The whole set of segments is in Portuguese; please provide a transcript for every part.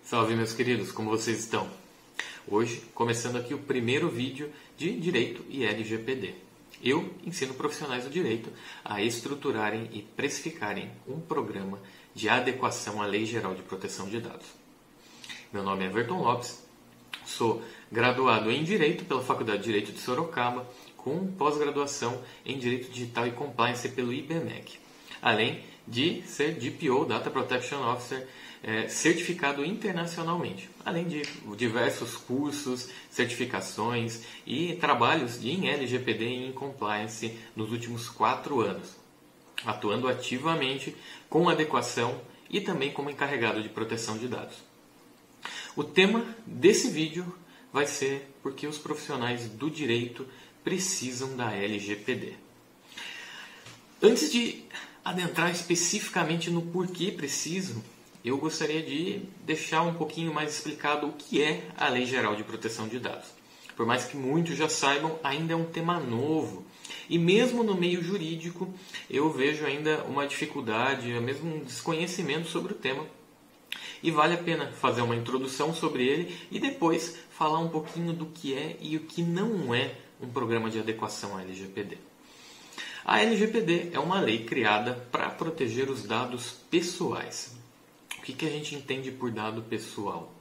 Salve, meus queridos, como vocês estão? Hoje, começando aqui o primeiro vídeo de Direito e LGPD. Eu ensino profissionais do direito a estruturarem e precificarem um programa de adequação à Lei Geral de Proteção de Dados. Meu nome é Everton Lopes, sou graduado em Direito pela Faculdade de Direito de Sorocaba, com pós-graduação em Direito Digital e Compliance pelo IBMEC, além de ser DPO, Data Protection Officer, certificado internacionalmente, além de diversos cursos, certificações e trabalhos em LGPD e em Compliance nos últimos 4 anos, atuando ativamente com adequação e também como encarregado de proteção de dados. O tema desse vídeo vai ser porque os profissionais do direito precisam da LGPD. Antes de adentrar especificamente no porquê precisam, eu gostaria de deixar um pouquinho mais explicado o que é a Lei Geral de Proteção de Dados. Por mais que muitos já saibam, ainda é um tema novo. E mesmo no meio jurídico, eu vejo ainda uma dificuldade, mesmo um desconhecimento sobre o tema. E vale a pena fazer uma introdução sobre ele e depois falar um pouquinho do que é e o que não é um programa de adequação à LGPD. A LGPD é uma lei criada para proteger os dados pessoais. O que a gente entende por dado pessoal?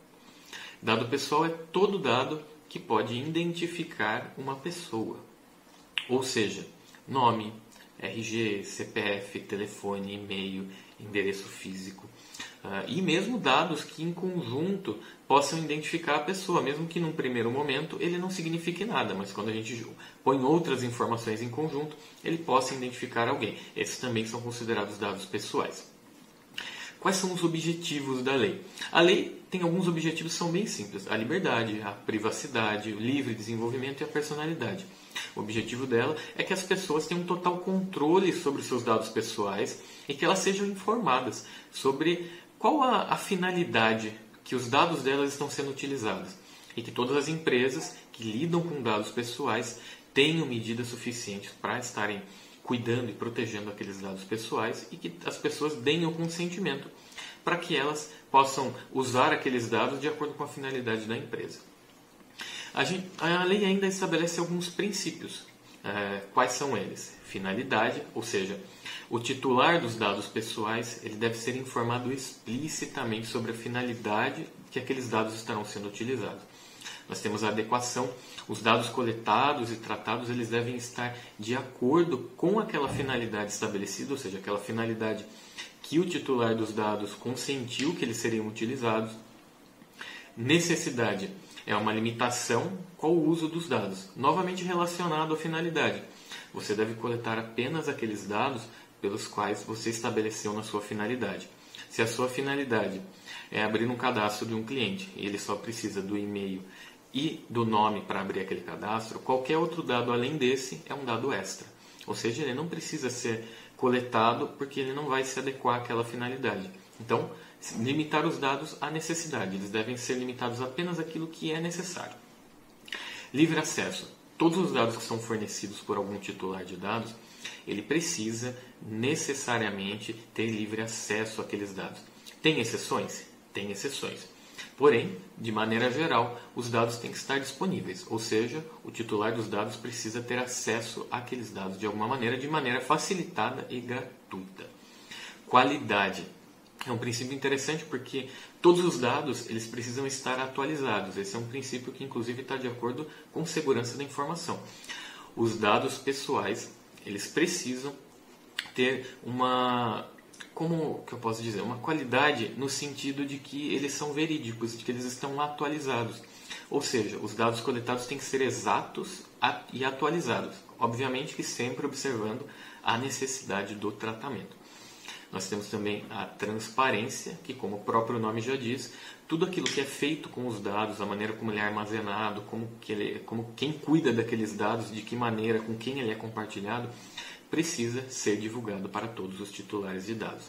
Dado pessoal é todo dado que pode identificar uma pessoa. Ou seja, nome, RG, CPF, telefone, e-mail, endereço físico. E mesmo dados que em conjunto possam identificar a pessoa, mesmo que num primeiro momento ele não signifique nada, mas quando a gente põe outras informações em conjunto, ele possa identificar alguém. Esses também são considerados dados pessoais. Quais são os objetivos da lei? A lei tem alguns objetivos que são bem simples. A liberdade, a privacidade, o livre desenvolvimento e a personalidade. O objetivo dela é que as pessoas tenham um total controle sobre os seus dados pessoais e que elas sejam informadas sobre qual a finalidade que os dados delas estão sendo utilizados. E que todas as empresas que lidam com dados pessoais tenham medidas suficientes para estarem cuidando e protegendo aqueles dados pessoais e que as pessoas deem o consentimento para que elas possam usar aqueles dados de acordo com a finalidade da empresa. A lei ainda estabelece alguns princípios. Quais são eles? Finalidade, ou seja, o titular dos dados pessoais ele deve ser informado explicitamente sobre a finalidade que aqueles dados estarão sendo utilizados. Nós temos a adequação. Os dados coletados e tratados eles devem estar de acordo com aquela finalidade estabelecida, ou seja, aquela finalidade que o titular dos dados consentiu que eles seriam utilizados. Necessidade é uma limitação com o uso dos dados, novamente relacionado à finalidade. Você deve coletar apenas aqueles dados pelos quais você estabeleceu na sua finalidade. Se a sua finalidade é abrir um cadastro de um cliente e ele só precisa do e-mail e do nome para abrir aquele cadastro, qualquer outro dado além desse é um dado extra. Ou seja, ele não precisa ser coletado porque ele não vai se adequar àquela finalidade. Então, limitar os dados à necessidade. Eles devem ser limitados apenas àquilo que é necessário. Livre acesso. Todos os dados que são fornecidos por algum titular de dados, ele precisa necessariamente ter livre acesso àqueles dados. Tem exceções? Tem exceções. Porém, de maneira geral, os dados têm que estar disponíveis, ou seja, o titular dos dados precisa ter acesso àqueles dados de alguma maneira, de maneira facilitada e gratuita. Qualidade. É um princípio interessante porque todos os dados eles precisam estar atualizados. Esse é um princípio que inclusive está de acordo com segurança da informação. Os dados pessoais eles precisam ter uma qualidade no sentido de que eles são verídicos, de que eles estão atualizados. Ou seja, os dados coletados têm que ser exatos e atualizados. Obviamente que sempre observando a necessidade do tratamento. Nós temos também a transparência, que como o próprio nome já diz, tudo aquilo que é feito com os dados, a maneira como ele é armazenado, como quem cuida daqueles dados, de que maneira, com quem ele é compartilhado, precisa ser divulgado para todos os titulares de dados.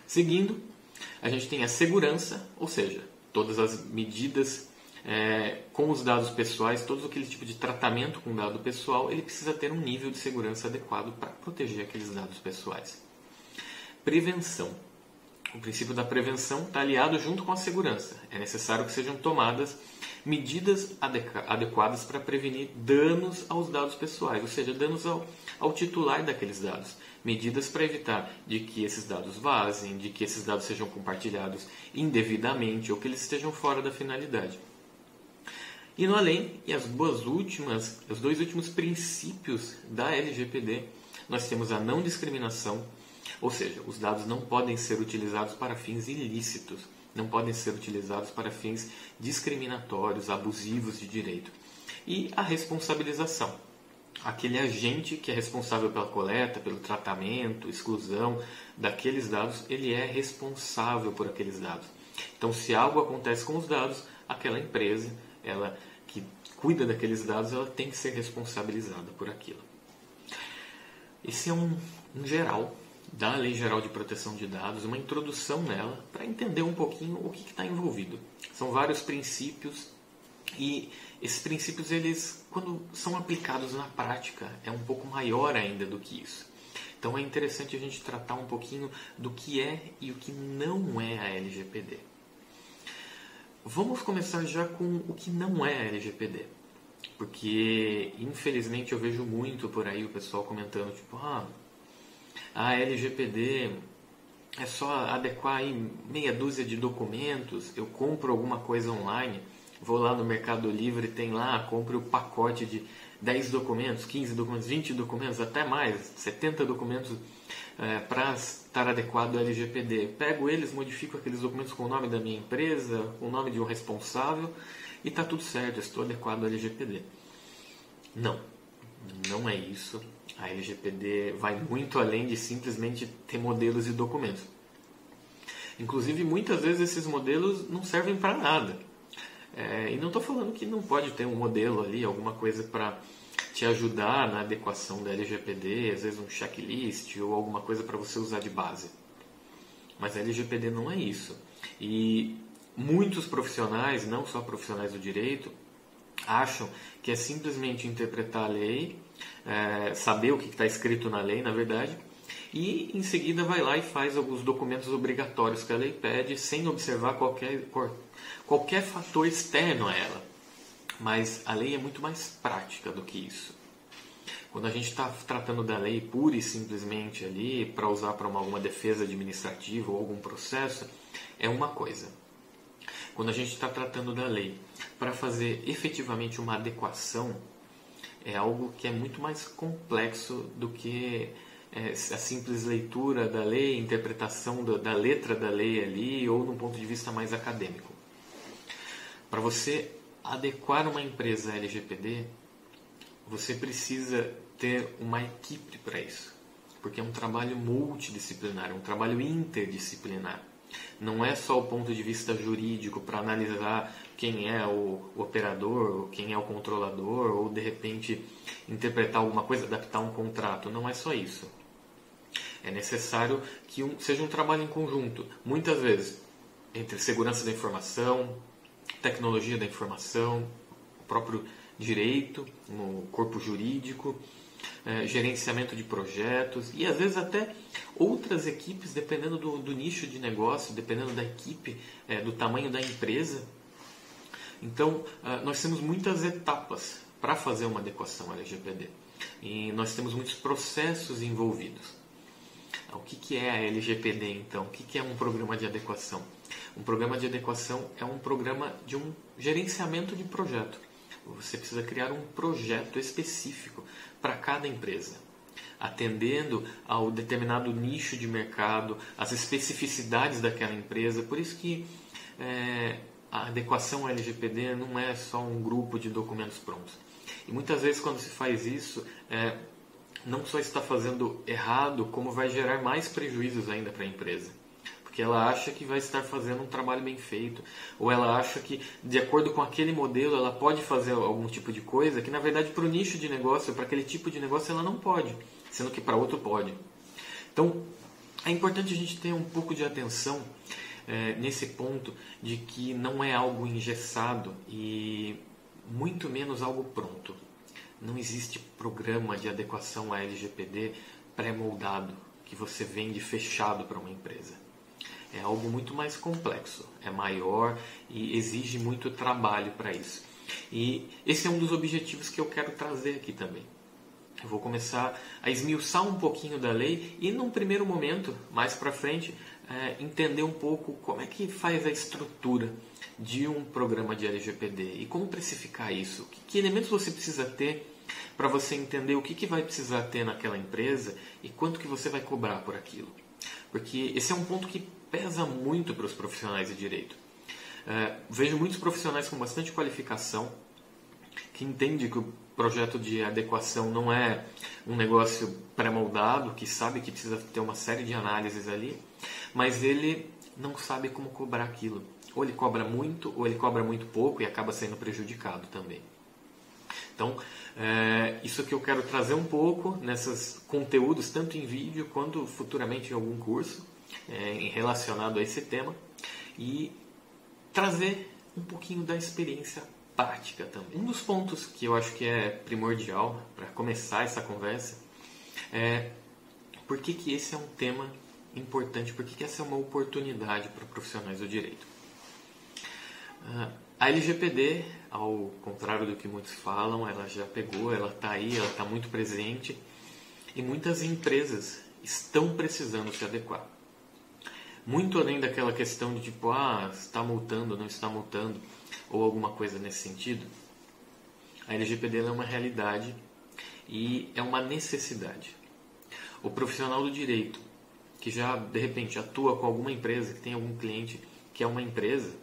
Seguindo, a gente tem a segurança, ou seja, todas as medidas com os dados pessoais, todo aquele tipo de tratamento com dado pessoal, ele precisa ter um nível de segurança adequado para proteger aqueles dados pessoais. Prevenção. O princípio da prevenção está aliado junto com a segurança. É necessário que sejam tomadas medidas adequadas para prevenir danos aos dados pessoais, ou seja, danos ao titular daqueles dados. Medidas para evitar de que esses dados vazem, de que esses dados sejam compartilhados indevidamente ou que eles estejam fora da finalidade. E no além, e os dois últimos princípios da LGPD, nós temos a não discriminação, ou seja, os dados não podem ser utilizados para fins ilícitos, não podem ser utilizados para fins discriminatórios, abusivos de direito. E a responsabilização. Aquele agente que é responsável pela coleta, pelo tratamento, exclusão daqueles dados, ele é responsável por aqueles dados. Então, se algo acontece com os dados, aquela empresa, ela que cuida daqueles dados, ela tem que ser responsabilizada por aquilo. Esse é um geral da Lei Geral de Proteção de Dados, uma introdução nela para entender um pouquinho o que está envolvido. São vários princípios e esses princípios, eles, quando são aplicados na prática, é um pouco maior ainda do que isso. Então é interessante a gente tratar um pouquinho do que é e o que não é a LGPD. Vamos começar já com o que não é a LGPD. Porque, infelizmente, eu vejo muito por aí o pessoal comentando, tipo, a LGPD é só adequar aí meia dúzia de documentos, eu compro alguma coisa online, vou lá no Mercado Livre, tem lá, compro o pacote de 10 documentos, 15 documentos, 20 documentos, até mais, 70 documentos para estar adequado ao LGPD. Pego eles, modifico aqueles documentos com o nome da minha empresa, com o nome de um responsável e está tudo certo, estou adequado ao LGPD. Não é isso. A LGPD vai muito além de simplesmente ter modelos e documentos. Inclusive, muitas vezes esses modelos não servem para nada. E não estou falando que não pode ter um modelo ali, alguma coisa para te ajudar na adequação da LGPD, às vezes um checklist ou alguma coisa para você usar de base. Mas a LGPD não é isso. E muitos profissionais, não só profissionais do direito, acham que é simplesmente interpretar a lei, saber o que está escrito na lei, na verdade, e em seguida vai lá e faz alguns documentos obrigatórios que a lei pede, sem observar qualquer fator externo a ela. Mas a lei é muito mais prática do que isso. Quando a gente está tratando da lei pura e simplesmente ali, para usar para alguma defesa administrativa ou algum processo, é uma coisa. Quando a gente está tratando da lei para fazer efetivamente uma adequação, é algo que é muito mais complexo do que a simples leitura da lei, interpretação da letra da lei ali, ou num ponto de vista mais acadêmico. Para você adequar uma empresa LGPD, você precisa ter uma equipe para isso, porque é um trabalho multidisciplinar, é um trabalho interdisciplinar. Não é só o ponto de vista jurídico para analisar quem é o operador, quem é o controlador, ou de repente interpretar alguma coisa, adaptar um contrato. Não é só isso. É necessário que seja um trabalho em conjunto, muitas vezes entre segurança da informação, tecnologia da informação, o próprio direito, o corpo jurídico, gerenciamento de projetos e às vezes até outras equipes, dependendo do nicho de negócio, dependendo da equipe, do tamanho da empresa. Então, nós temos muitas etapas para fazer uma adequação LGPD e nós temos muitos processos envolvidos. O que é a LGPD então? O que é um programa de adequação? Um programa de adequação é um programa de um gerenciamento de projeto. Você precisa criar um projeto específico para cada empresa, atendendo ao determinado nicho de mercado, às especificidades daquela empresa. Por isso que a adequação ao LGPD não é só um grupo de documentos prontos. E muitas vezes quando se faz isso, não só está fazendo errado, como vai gerar mais prejuízos ainda para a empresa. Porque ela acha que vai estar fazendo um trabalho bem feito, ou ela acha que, de acordo com aquele modelo, ela pode fazer algum tipo de coisa que, na verdade, para o nicho de negócio, para aquele tipo de negócio, ela não pode, sendo que para outro pode. Então, é importante a gente ter um pouco de atenção nesse ponto de que não é algo engessado e muito menos algo pronto. Não existe programa de adequação à LGPD pré-moldado que você vende fechado para uma empresa. É algo muito mais complexo, é maior e exige muito trabalho para isso. E esse é um dos objetivos que eu quero trazer aqui também. Eu vou começar a esmiuçar um pouquinho da lei e, num primeiro momento, mais para frente, entender um pouco como é que faz a estrutura de um programa de LGPD e como precificar isso. Que elementos você precisa ter para você entender o que vai precisar ter naquela empresa e quanto que você vai cobrar por aquilo. Porque esse é um ponto que pesa muito para os profissionais de direito. Vejo muitos profissionais com bastante qualificação que entendem que o projeto de adequação não é um negócio pré-moldado, que sabe que precisa ter uma série de análises ali, mas ele não sabe como cobrar aquilo. Ou ele cobra muito, ou ele cobra muito pouco e acaba sendo prejudicado também. Então, isso que eu quero trazer um pouco nesses conteúdos, tanto em vídeo quanto futuramente em algum curso relacionado a esse tema, e trazer um pouquinho da experiência prática também. Um dos pontos que eu acho que é primordial para começar essa conversa é por que esse é um tema importante, por que essa é uma oportunidade para profissionais do direito. A LGPD, ao contrário do que muitos falam, ela já pegou, ela está aí, ela está muito presente e muitas empresas estão precisando se adequar. Muito além daquela questão de tipo, está multando, não está multando, ou alguma coisa nesse sentido, a LGPD é uma realidade e é uma necessidade. O profissional do direito que já, de repente, atua com alguma empresa, que tem algum cliente que é uma empresa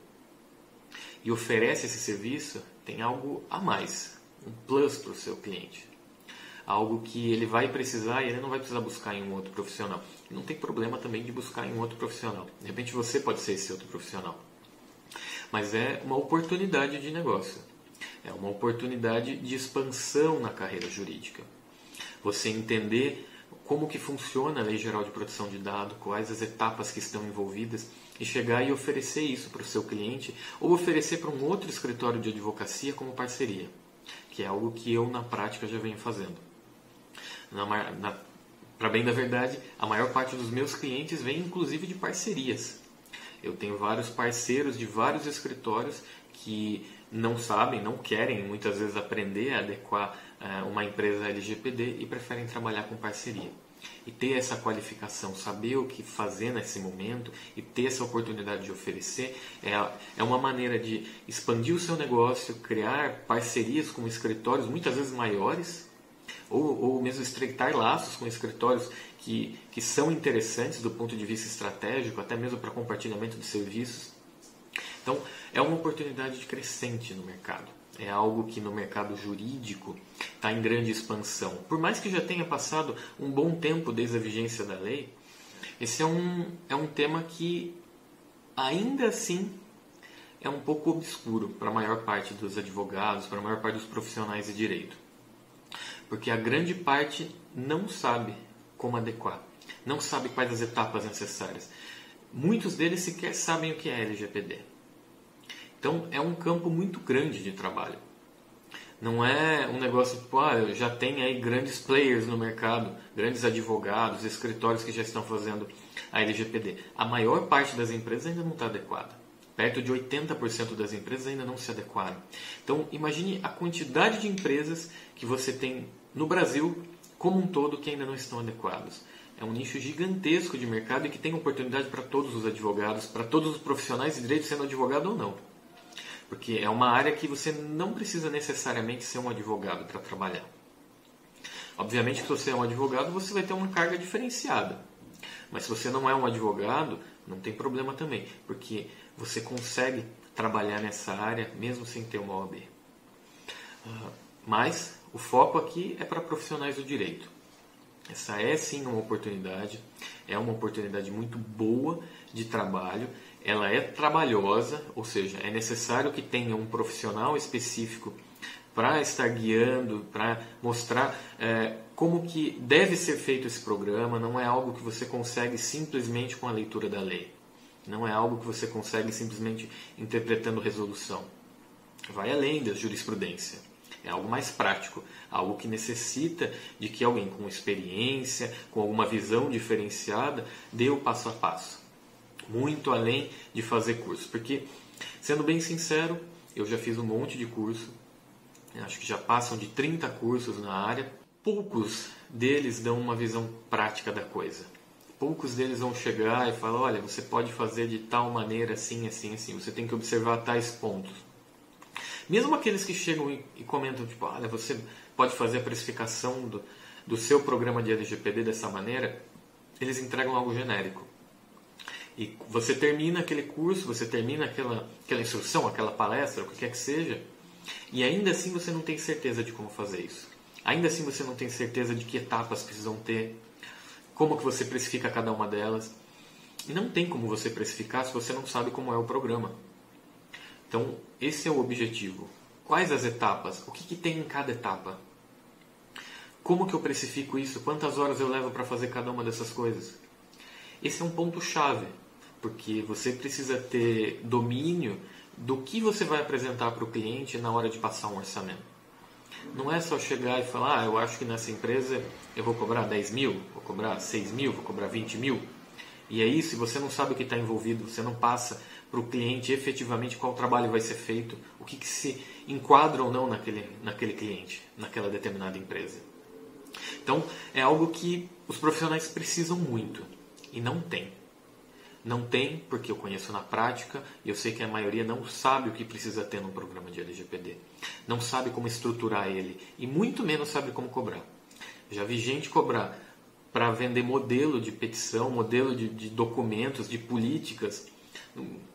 e oferece esse serviço, tem algo a mais, um plus para o seu cliente. Algo que ele vai precisar e ele não vai precisar buscar em um outro profissional. Não tem problema também de buscar em um outro profissional. De repente você pode ser esse outro profissional. Mas é uma oportunidade de negócio. É uma oportunidade de expansão na carreira jurídica. Você entender como que funciona a Lei Geral de Proteção de Dados, quais as etapas que estão envolvidas e chegar e oferecer isso para o seu cliente ou oferecer para um outro escritório de advocacia como parceria, que é algo que eu na prática já venho fazendo. Para bem da verdade, a maior parte dos meus clientes vem inclusive de parcerias. Eu tenho vários parceiros de vários escritórios que não sabem, não querem muitas vezes aprender a adequar uma empresa LGPD e preferem trabalhar com parceria. E ter essa qualificação, saber o que fazer nesse momento e ter essa oportunidade de oferecer é uma maneira de expandir o seu negócio, criar parcerias com escritórios muitas vezes maiores ou mesmo estreitar laços com escritórios que são interessantes do ponto de vista estratégico, até mesmo para compartilhamento de serviços. Então, é uma oportunidade crescente no mercado. É algo que no mercado jurídico está em grande expansão. Por mais que já tenha passado um bom tempo desde a vigência da lei, esse é um tema que ainda assim é um pouco obscuro para a maior parte dos advogados, para a maior parte dos profissionais de direito. Porque a grande parte não sabe como adequar, não sabe quais as etapas necessárias. Muitos deles sequer sabem o que é LGPD. Então é um campo muito grande de trabalho. Não é um negócio tipo, já tem aí grandes players no mercado, grandes advogados, escritórios que já estão fazendo a LGPD. A maior parte das empresas ainda não está adequada. Perto de 80% das empresas ainda não se adequaram. Então imagine a quantidade de empresas que você tem no Brasil como um todo que ainda não estão adequados. É um nicho gigantesco de mercado e que tem oportunidade para todos os advogados, para todos os profissionais de direito, sendo advogado ou não. Porque é uma área que você não precisa necessariamente ser um advogado para trabalhar. Obviamente que se você é um advogado, você vai ter uma carga diferenciada. Mas se você não é um advogado, não tem problema também, porque você consegue trabalhar nessa área mesmo sem ter uma OAB. Mas o foco aqui é para profissionais do direito. Essa é sim uma oportunidade, é uma oportunidade muito boa de trabalho. Ela é trabalhosa, ou seja, é necessário que tenha um profissional específico para estar guiando, para mostrar como que deve ser feito esse programa. Não é algo que você consegue simplesmente com a leitura da lei. Não é algo que você consegue simplesmente interpretando resolução. Vai além da jurisprudência. É algo mais prático, algo que necessita de que alguém com experiência, com alguma visão diferenciada, dê o passo a passo. muito além de fazer curso. Porque, sendo bem sincero, eu já fiz um monte de curso, acho que já passam de 30 cursos na área. Poucos deles dão uma visão prática da coisa. Poucos deles vão chegar e falar, olha, você pode fazer de tal maneira, assim, assim, assim. Você tem que observar tais pontos. Mesmo aqueles que chegam e comentam, tipo, olha, você pode fazer a precificação do seu programa de LGPD dessa maneira, eles entregam algo genérico. E você termina aquele curso, você termina aquela instrução, aquela palestra, o que quer que seja, e ainda assim você não tem certeza de como fazer isso. Ainda assim você não tem certeza de que etapas precisam ter, como que você precifica cada uma delas. E não tem como você precificar se você não sabe como é o programa. Então, esse é o objetivo. Quais as etapas? O que tem em cada etapa? Como que eu precifico isso? Quantas horas eu levo para fazer cada uma dessas coisas? Esse é um ponto-chave, porque você precisa ter domínio do que você vai apresentar para o cliente na hora de passar um orçamento. Não é só chegar e falar, eu acho que nessa empresa eu vou cobrar 10 mil, vou cobrar 6 mil, vou cobrar 20 mil. E aí, se você não sabe o que está envolvido, você não passa para o cliente efetivamente qual trabalho vai ser feito, o que se enquadra ou não naquele cliente, naquela determinada empresa. Então, é algo que os profissionais precisam muito e não tem. Não tem, porque eu conheço na prática e eu sei que a maioria não sabe o que precisa ter num programa de LGPD. Não sabe como estruturar ele e muito menos sabe como cobrar. Já vi gente cobrar para vender modelo de petição, modelo de documentos, de políticas,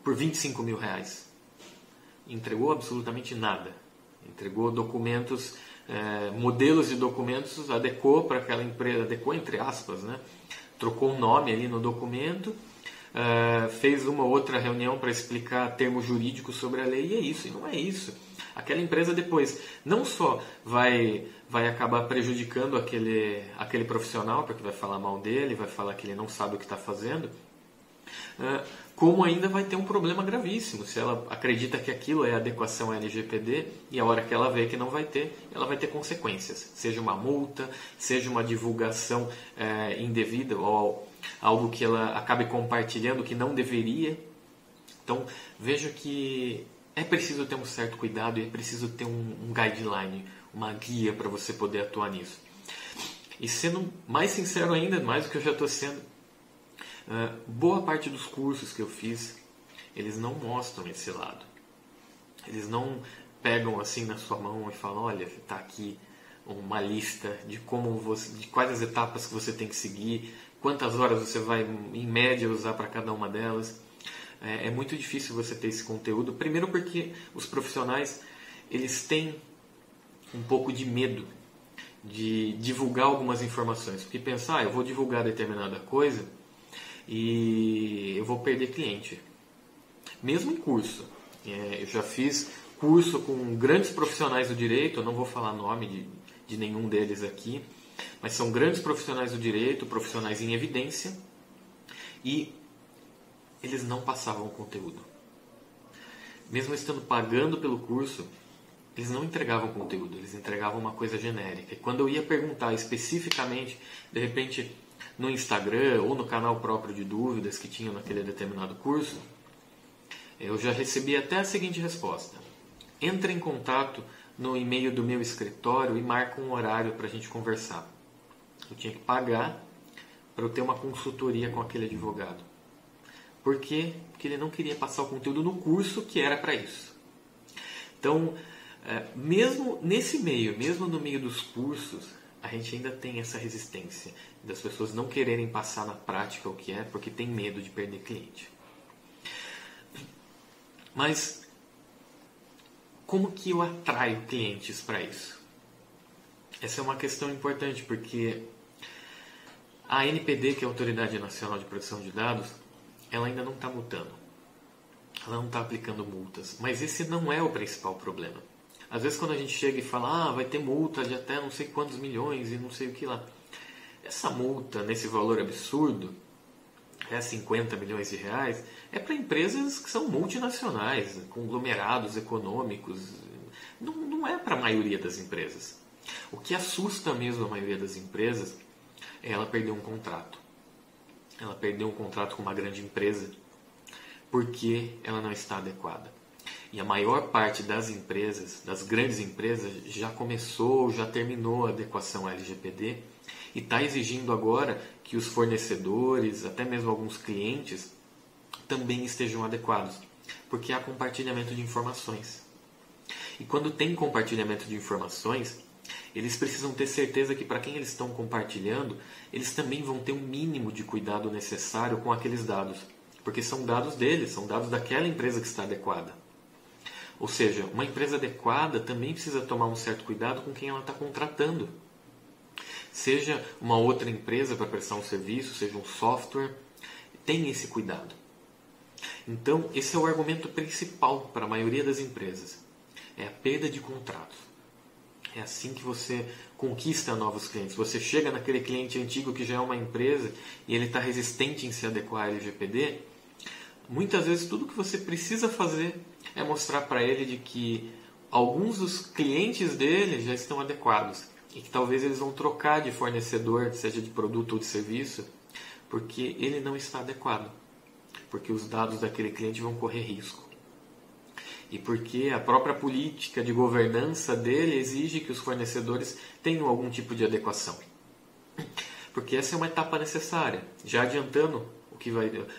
por 25 mil reais. Entregou absolutamente nada. Entregou documentos, modelos de documentos, adequou para aquela empresa, adequou entre aspas, né? Trocou um nome ali no documento, fez uma outra reunião para explicar termos jurídicos sobre a lei, e é isso, e não é isso. Aquela empresa depois não só vai acabar prejudicando aquele profissional, porque vai falar mal dele, vai falar que ele não sabe o que está fazendo, como ainda vai ter um problema gravíssimo. Se ela acredita que aquilo é adequação à LGPD e a hora que ela vê que não vai ter, ela vai ter consequências. Seja uma multa, seja uma divulgação indevida ou algo que ela acabe compartilhando que não deveria. Então, veja que é preciso ter um certo cuidado e é preciso ter um guideline, uma guia para você poder atuar nisso. E sendo mais sincero ainda, mais do que eu já estou sendo, boa parte dos cursos que eu fiz, eles não mostram esse lado. Eles não pegam assim na sua mão e falam, olha, está aqui uma lista de quais as etapas que você tem que seguir, quantas horas você vai, em média, usar para cada uma delas. É muito difícil você ter esse conteúdo. Primeiro porque os profissionais, eles têm um pouco de medo de divulgar algumas informações. Porque pensar, eu vou divulgar determinada coisa e eu vou perder cliente. Mesmo em curso. Eu já fiz curso com grandes profissionais do direito, eu não vou falar nome de nenhum deles aqui, mas são grandes profissionais do direito, profissionais em evidência, e eles não passavam o conteúdo. Mesmo estando pagando pelo curso, eles não entregavam conteúdo, eles entregavam uma coisa genérica. E quando eu ia perguntar especificamente, de repente, no Instagram ou no canal próprio de dúvidas que tinha naquele determinado curso, eu já recebi até a seguinte resposta: entre em contato no e-mail do meu escritório e marca um horário para a gente conversar. Eu tinha que pagar para eu ter uma consultoria com aquele advogado. Por quê? Porque ele não queria passar o conteúdo no curso que era para isso. Então, mesmo nesse meio, mesmo no meio dos cursos, a gente ainda tem essa resistência das pessoas não quererem passar na prática o que é, porque tem medo de perder cliente. Mas como que eu atraio clientes para isso? Essa é uma questão importante, porque a ANPD, que é a Autoridade Nacional de Proteção de Dados, ela ainda não está multando. Ela não está aplicando multas. Mas esse não é o principal problema. Às vezes quando a gente chega e fala, vai ter multa de até não sei quantos milhões e não sei o que lá. Essa multa, nesse valor absurdo, 50 milhões de reais, é para empresas que são multinacionais, conglomerados econômicos. Não é para a maioria das empresas. O que assusta mesmo a maioria das empresas é ela perder um contrato. Ela perdeu um contrato com uma grande empresa porque ela não está adequada. E a maior parte das empresas, das grandes empresas, já começou, já terminou a adequação LGPD e está exigindo agora que os fornecedores, até mesmo alguns clientes, também estejam adequados, porque há compartilhamento de informações. E quando tem compartilhamento de informações, eles precisam ter certeza que para quem eles estão compartilhando, eles também vão ter um mínimo de cuidado necessário com aqueles dados, porque são dados deles, são dados daquela empresa que está adequada. Ou seja, uma empresa adequada também precisa tomar um certo cuidado com quem ela está contratando. Seja uma outra empresa para prestar um serviço, seja um software, tem esse cuidado. Então, esse é o argumento principal para a maioria das empresas. É a perda de contratos. É assim que você conquista novos clientes. Você chega naquele cliente antigo que já é uma empresa e ele está resistente em se adequar à LGPD. Muitas vezes tudo que você precisa fazer é mostrar para ele de que alguns dos clientes dele já estão adequados e que talvez eles vão trocar de fornecedor, seja de produto ou de serviço, porque ele não está adequado, porque os dados daquele cliente vão correr risco e porque a própria política de governança dele exige que os fornecedores tenham algum tipo de adequação. Porque essa é uma etapa necessária. Já adiantando o que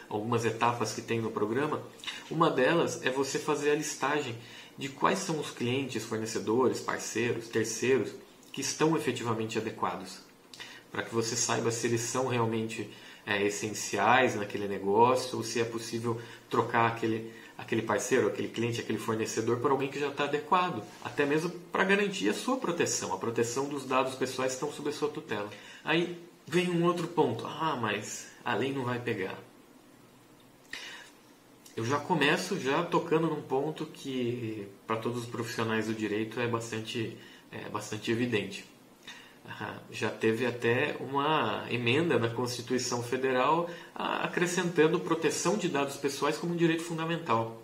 algumas etapas que tem no programa, uma delas é você fazer a listagem de quais são os clientes, fornecedores, parceiros, terceiros que estão efetivamente adequados, para que você saiba se eles são realmente essenciais naquele negócio ou se é possível trocar aquele parceiro, aquele cliente, aquele fornecedor por alguém que já está adequado, até mesmo para garantir a sua proteção, a proteção dos dados pessoais que estão sob a sua tutela. Aí vem um outro ponto, mas a lei não vai pegar. Eu já começo tocando num ponto que para todos os profissionais do direito é bastante evidente. Já teve até uma emenda na Constituição Federal acrescentando proteção de dados pessoais como um direito fundamental.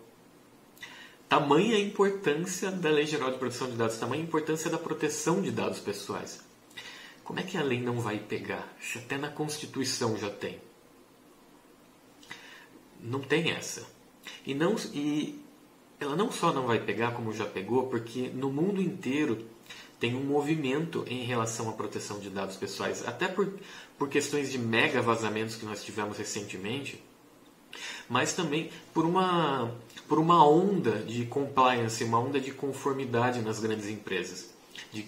Tamanha a importância da Lei Geral de Proteção de Dados, tamanha a importância da proteção de dados pessoais. Como é que a lei não vai pegar? Até na Constituição já tem. Não tem essa. E ela não só não vai pegar, como já pegou, porque no mundo inteiro tem um movimento em relação à proteção de dados pessoais, até por questões de mega vazamentos que nós tivemos recentemente, mas também por uma onda de compliance, uma onda de conformidade nas grandes empresas,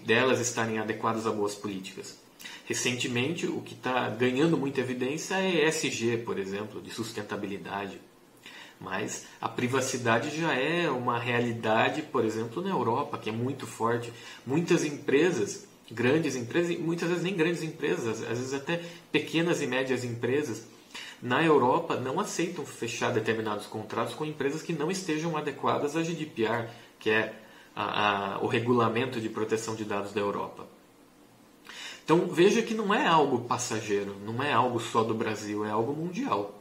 delas estarem adequadas a boas políticas. Recentemente, o que está ganhando muita evidência é ESG, por exemplo, de sustentabilidade. Mas a privacidade já é uma realidade, por exemplo, na Europa, que é muito forte. Muitas empresas, grandes empresas, e muitas vezes nem grandes empresas, às vezes até pequenas e médias empresas, na Europa não aceitam fechar determinados contratos com empresas que não estejam adequadas à GDPR, que é o regulamento de proteção de dados da Europa. Então veja que não é algo passageiro, não é algo só do Brasil, é algo mundial.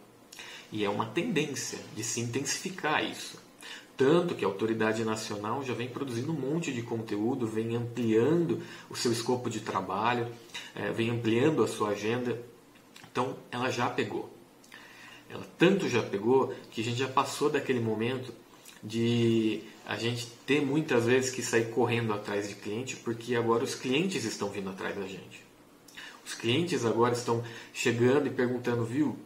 E é uma tendência de se intensificar isso. Tanto que a autoridade nacional já vem produzindo um monte de conteúdo, vem ampliando o seu escopo de trabalho, vem ampliando a sua agenda. Então, ela já pegou. Ela tanto já pegou que a gente já passou daquele momento de a gente ter muitas vezes que sair correndo atrás de cliente, porque agora os clientes estão vindo atrás da gente. Os clientes agora estão chegando e perguntando, viu?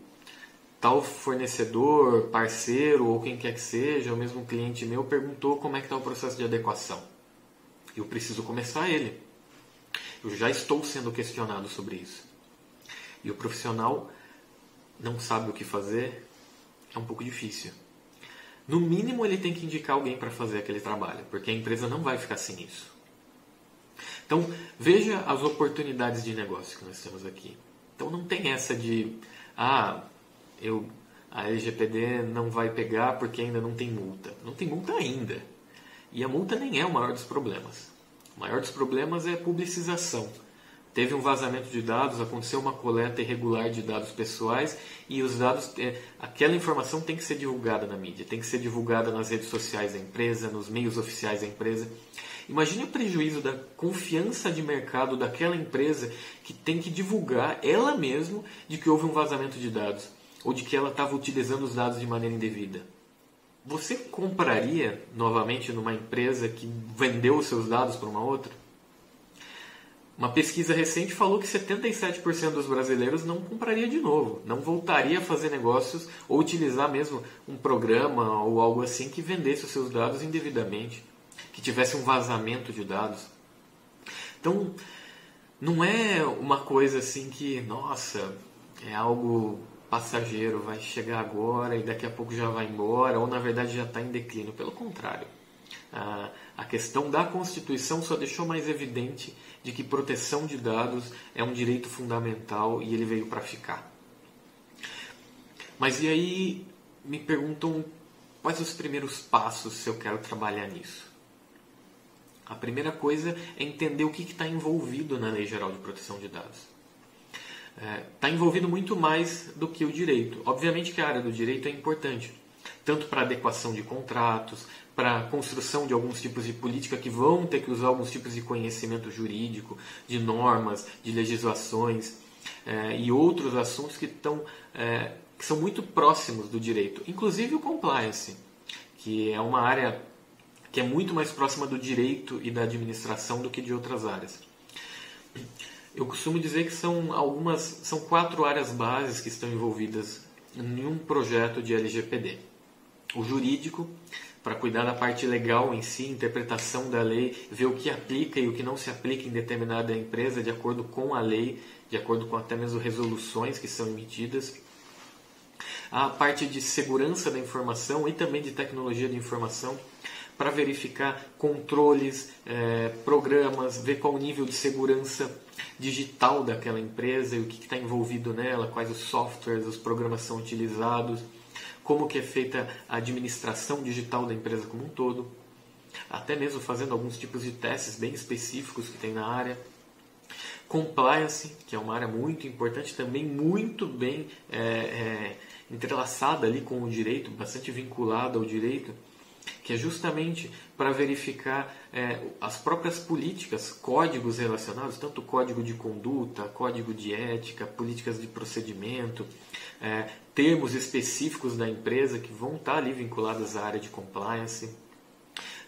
Tal fornecedor, parceiro ou quem quer que seja, o mesmo cliente meu, perguntou como é que está o processo de adequação. Eu preciso começar ele. Eu já estou sendo questionado sobre isso. E o profissional não sabe o que fazer, é um pouco difícil. No mínimo ele tem que indicar alguém para fazer aquele trabalho, porque a empresa não vai ficar sem isso. Então veja as oportunidades de negócio que nós temos aqui. Então não tem essa de a LGPD não vai pegar porque ainda não tem multa. Não tem multa ainda. E a multa nem é o maior dos problemas. O maior dos problemas é a publicização. Teve um vazamento de dados, aconteceu uma coleta irregular de dados pessoais e os dados, aquela informação tem que ser divulgada na mídia, tem que ser divulgada nas redes sociais da empresa, nos meios oficiais da empresa. Imagine o prejuízo da confiança de mercado daquela empresa que tem que divulgar ela mesma de que houve um vazamento de dados ou de que ela estava utilizando os dados de maneira indevida. Você compraria novamente numa empresa que vendeu os seus dados para uma outra? Uma pesquisa recente falou que 77% dos brasileiros não compraria de novo, não voltaria a fazer negócios ou utilizar mesmo um programa ou algo assim que vendesse os seus dados indevidamente, que tivesse um vazamento de dados. Então, não é uma coisa assim que, nossa, é algo passageiro, vai chegar agora e daqui a pouco já vai embora, ou na verdade já está em declínio. Pelo contrário, a questão da Constituição só deixou mais evidente de que proteção de dados é um direito fundamental e ele veio para ficar. Mas e aí me perguntam quais os primeiros passos se eu quero trabalhar nisso? A primeira coisa é entender o que está envolvido na Lei Geral de Proteção de Dados. Está envolvido muito mais do que o direito. Obviamente que a área do direito é importante, tanto para adequação de contratos, para a construção de alguns tipos de política que vão ter que usar alguns tipos de conhecimento jurídico, de normas, de legislações e outros assuntos que são muito próximos do direito. Inclusive o compliance, que é uma área que é muito mais próxima do direito e da administração do que de outras áreas. Eu costumo dizer que são 4 áreas bases que estão envolvidas em um projeto de LGPD. O jurídico, para cuidar da parte legal em si, interpretação da lei, ver o que aplica e o que não se aplica em determinada empresa de acordo com a lei, de acordo com até mesmo resoluções que são emitidas. A parte de segurança da informação e também de tecnologia de informação, para verificar controles, programas, ver qual o nível de segurança digital daquela empresa e o que está envolvido nela, quais os softwares, os programas são utilizados, como que é feita a administração digital da empresa como um todo, até mesmo fazendo alguns tipos de testes bem específicos que tem na área. Compliance, que é uma área muito importante, também muito bem entrelaçada ali com o direito, bastante vinculada ao direito, que é justamente para verificar as próprias políticas, códigos relacionados, tanto código de conduta, código de ética, políticas de procedimento, termos específicos da empresa que vão estar ali vinculados à área de compliance.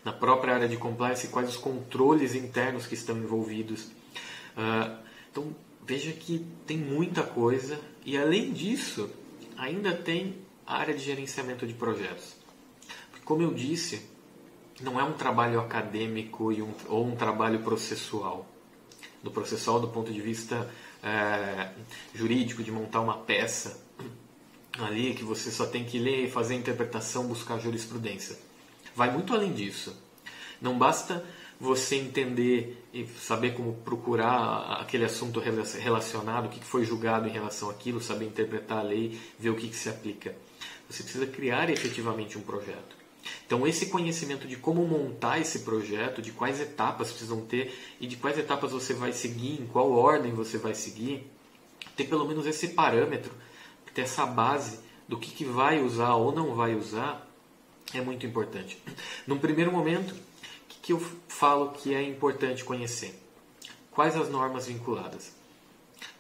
Na própria área de compliance, quais os controles internos que estão envolvidos. Então, veja que tem muita coisa e, além disso, ainda tem a área de gerenciamento de projetos. Como eu disse, não é um trabalho acadêmico ou um trabalho processual. Do processual, do ponto de vista jurídico, de montar uma peça ali que você só tem que ler, fazer a interpretação, buscar jurisprudência. Vai muito além disso. Não basta você entender e saber como procurar aquele assunto relacionado, o que foi julgado em relação àquilo, saber interpretar a lei, ver o que se aplica. Você precisa criar efetivamente um projeto. Então, esse conhecimento de como montar esse projeto, de quais etapas precisam ter e de quais etapas você vai seguir, em qual ordem você vai seguir, ter pelo menos esse parâmetro, ter essa base do que vai usar ou não vai usar, é muito importante. Num primeiro momento, o que eu falo que é importante conhecer? Quais as normas vinculadas?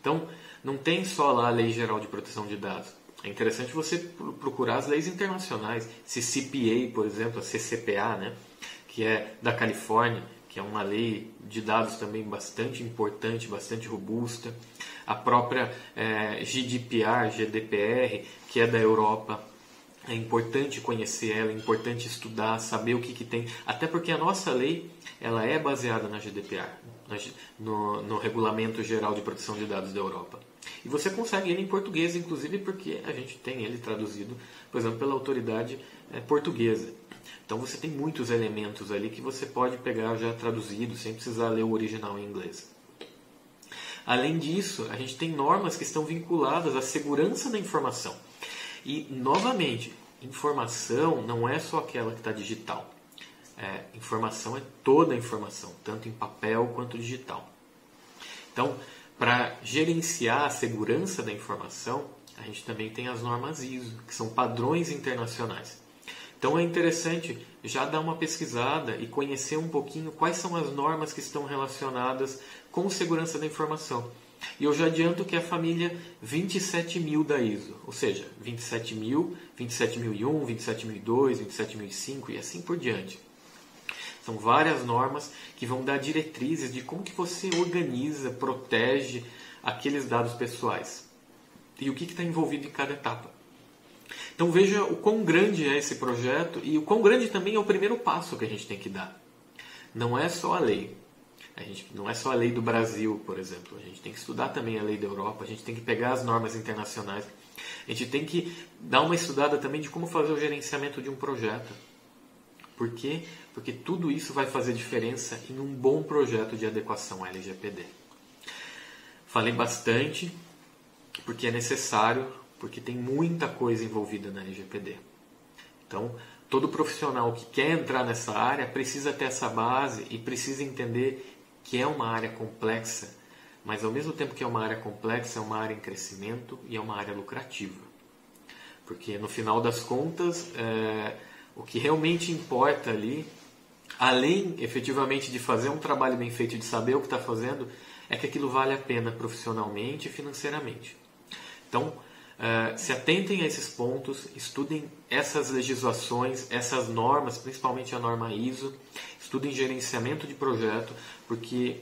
Então, não tem só lá a Lei Geral de Proteção de Dados. É interessante você procurar as leis internacionais. CCPA, por exemplo, a CCPA, né, que é da Califórnia, que é uma lei de dados também bastante importante, bastante robusta. A própria GDPR, que é da Europa. É importante conhecer ela, é importante estudar, saber o que tem. Até porque a nossa lei ela é baseada na GDPR, no Regulamento Geral de Proteção de Dados da Europa. E você consegue ele em português, inclusive porque a gente tem ele traduzido, por exemplo, pela autoridade portuguesa. Então você tem muitos elementos ali que você pode pegar já traduzido, sem precisar ler o original em inglês. Além disso, a gente tem normas que estão vinculadas à segurança da informação. E, novamente, informação não é só aquela que está digital. Informação é toda a informação, tanto em papel quanto digital. Então, para gerenciar a segurança da informação, a gente também tem as normas ISO, que são padrões internacionais. Então é interessante já dar uma pesquisada e conhecer um pouquinho quais são as normas que estão relacionadas com segurança da informação. E eu já adianto que é a família 27.000 da ISO, ou seja, 27.000, 27.001, 27.002, 27.005 e assim por diante. São várias normas que vão dar diretrizes de como que você organiza, protege aqueles dados pessoais e o que está envolvido em cada etapa. Então veja o quão grande é esse projeto e o quão grande também é o primeiro passo que a gente tem que dar. Não é só a lei. Não é só a lei do Brasil, por exemplo. A gente tem que estudar também a lei da Europa, a gente tem que pegar as normas internacionais. A gente tem que dar uma estudada também de como fazer o gerenciamento de um projeto. Por quê? Porque tudo isso vai fazer diferença em um bom projeto de adequação à LGPD. Falei bastante, porque é necessário, porque tem muita coisa envolvida na LGPD. Então, todo profissional que quer entrar nessa área precisa ter essa base e precisa entender que é uma área complexa, mas ao mesmo tempo que é uma área complexa, é uma área em crescimento e é uma área lucrativa. Porque no final das contas, o que realmente importa ali, além efetivamente de fazer um trabalho bem feito e de saber o que está fazendo, é que aquilo vale a pena profissionalmente e financeiramente. Então, se atentem a esses pontos, estudem essas legislações, essas normas, principalmente a norma ISO, estudem gerenciamento de projeto, porque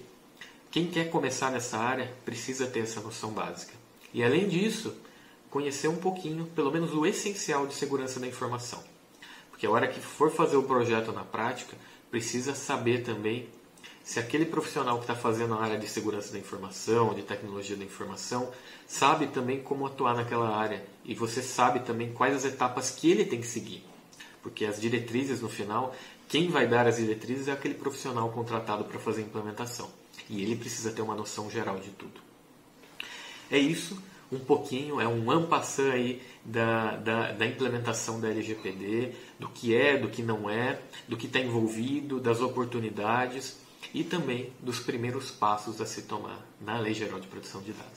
quem quer começar nessa área precisa ter essa noção básica. E além disso, conhecer um pouquinho, pelo menos o essencial de segurança da informação. Porque a hora que for fazer o projeto na prática, precisa saber também se aquele profissional que está fazendo a área de segurança da informação, de tecnologia da informação, sabe também como atuar naquela área. E você sabe também quais as etapas que ele tem que seguir. Porque as diretrizes, no final, quem vai dar as diretrizes é aquele profissional contratado para fazer a implementação. E ele precisa ter uma noção geral de tudo. É isso, um pouquinho, é um en passant aí da implementação da LGPD, do que não é, do que está envolvido, das oportunidades e também dos primeiros passos a se tomar na Lei Geral de Proteção de Dados.